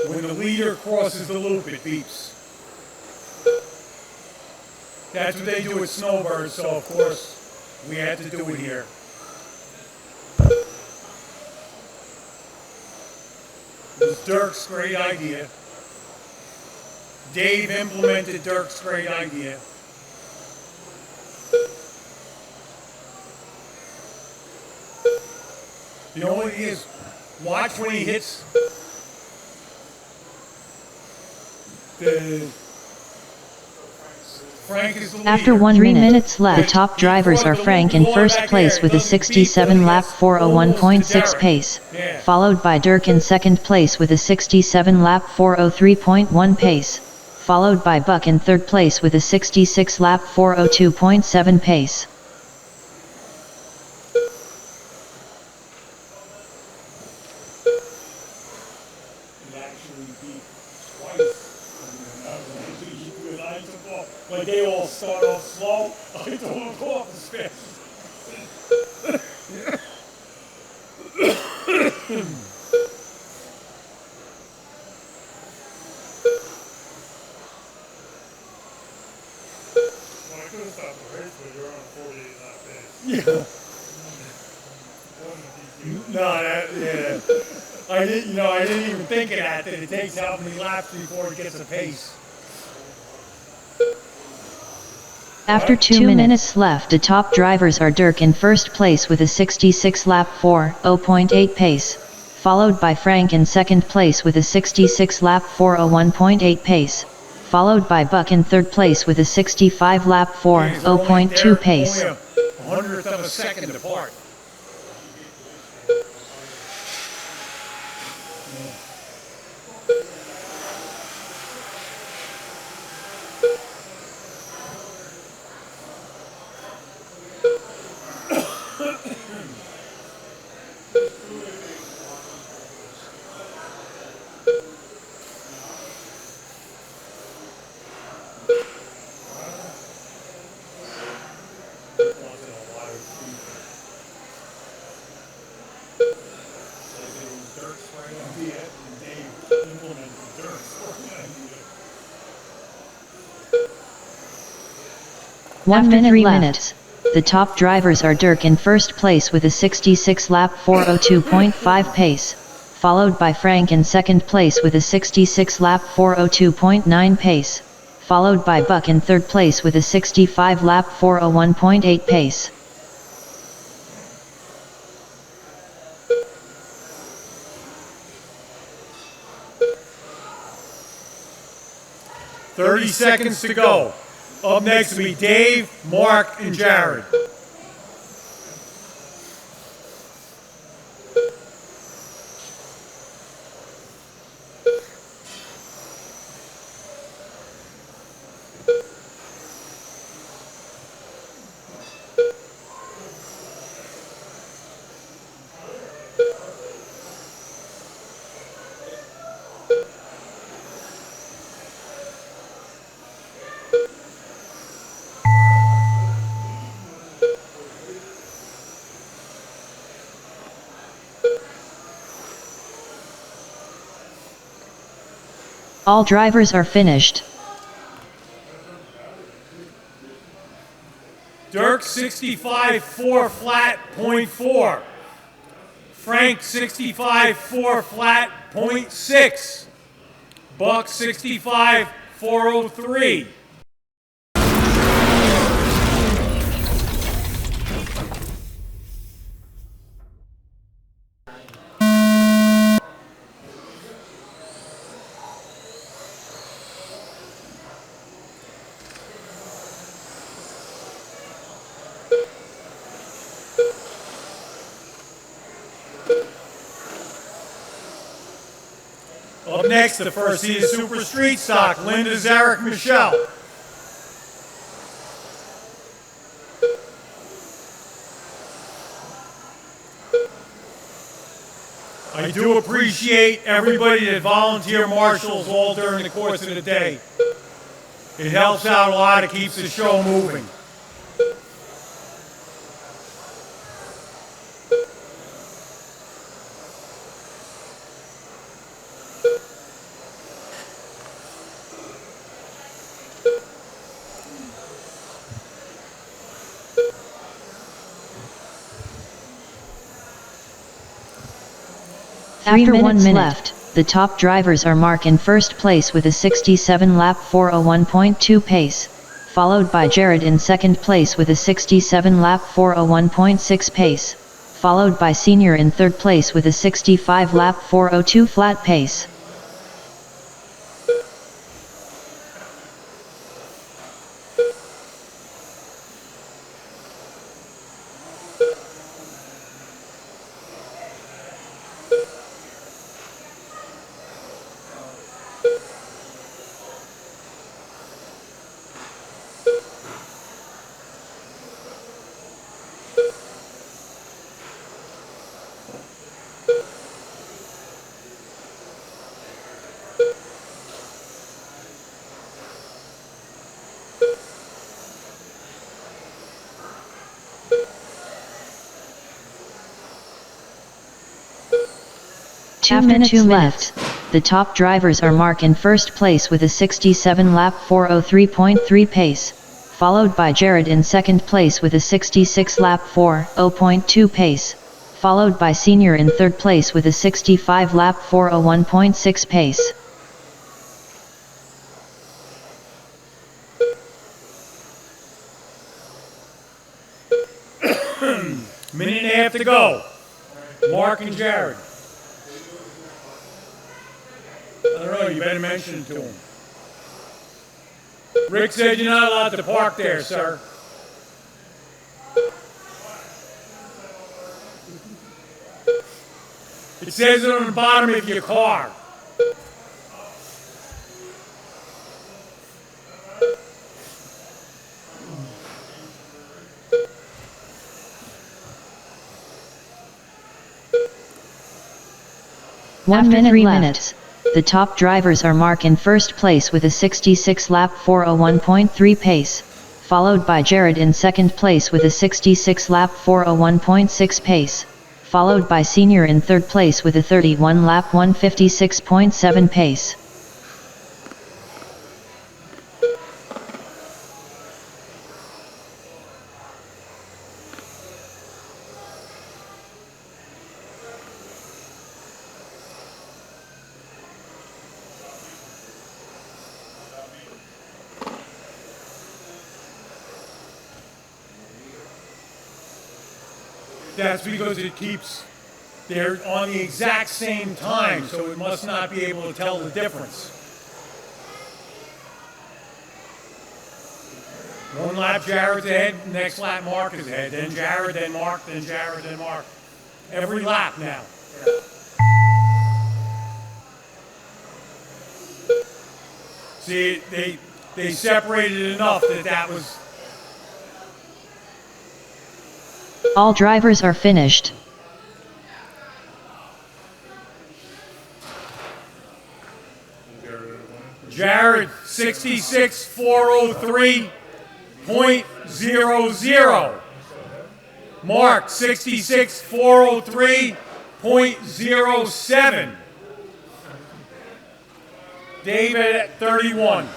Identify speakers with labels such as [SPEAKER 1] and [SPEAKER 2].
[SPEAKER 1] When the leader crosses the loop, it beeps. That's what they do at Snowbird, so of course we had to do it here. It was Dirk's great idea. Dave implemented Dirk's great idea. The only thing is, watch when he hits the Frank is the leader.
[SPEAKER 2] After 1 minute left, the top drivers are Frank in first place with a 67 lap 401.6 pace, followed by Dirk in second place with a 67 lap 403.1 pace, followed by Buck in third place with a 66 lap 402.7 pace.
[SPEAKER 1] Like they all start off slow, I don't go off as fast.
[SPEAKER 3] Well, I could have stopped the race, but you're on a 48 lap pace.
[SPEAKER 1] Yeah. No, yeah. I didn't even think of that it takes how many laps before it gets a pace.
[SPEAKER 2] After 2 minutes left, the top drivers are Dirk in first place with a 66 lap 4.0.8 pace, followed by Frank in second place with a 66 lap 401.8 pace, followed by Buck in third place with a 65 lap 4.0.2 pace.
[SPEAKER 1] Only a 100th of a second apart.
[SPEAKER 2] After 3 minutes, the top drivers are Dirk in first place with a 66 lap 402.5 pace, followed by Frank in second place with a 66 lap 402.9 pace, followed by Buck in third place with a 65 lap 401.8 pace.
[SPEAKER 1] "30 seconds to go. Up next will be Dave, Mark, and Jared."
[SPEAKER 2] All drivers are finished.
[SPEAKER 1] Dirk 65 4 flat .4. Frank 65 4 flat .6. Buck 65 403. Up next, the first seed is Super Street Stock, Linda, Zarek, Michelle. I do appreciate everybody that volunteer marshals all during the course of the day. It helps out a lot, it keeps the show moving.
[SPEAKER 2] After 1 minute left, the top drivers are Mark in first place with a 67 lap 401.2 pace, followed by Jared in second place with a 67 lap 401.6 pace, followed by Senior in third place with a 65 lap 402 flat pace. After 2 minutes left, the top drivers are Mark in first place with a 67 lap 403.3 pace, followed by Jared in second place with a 66 lap 40.2 pace, followed by Senior in third place with a 65 lap 401.6 pace.
[SPEAKER 1] Minute and a half to go. Mark and Jared. I don't know, you better mention it to him. Rick said you're not allowed to park there, sir. It says it on the bottom of your car.
[SPEAKER 2] After 3 minutes, the top drivers are Mark in first place with a 66 lap 401.3 pace, followed by Jared in second place with a 66 lap 401.6 pace, followed by Senior in third place with a 31 lap 156.7 pace.
[SPEAKER 1] That's because it keeps, they're on the exact same time, so it must not be able to tell the difference. One lap Jared's ahead, next lap Mark is ahead, then Jared, then Mark, then Jared, then Mark. Every lap now. See, they separated enough that was...
[SPEAKER 2] All drivers are finished.
[SPEAKER 1] Jared, 66 403.00. Mark, 66 403.07. David at 31.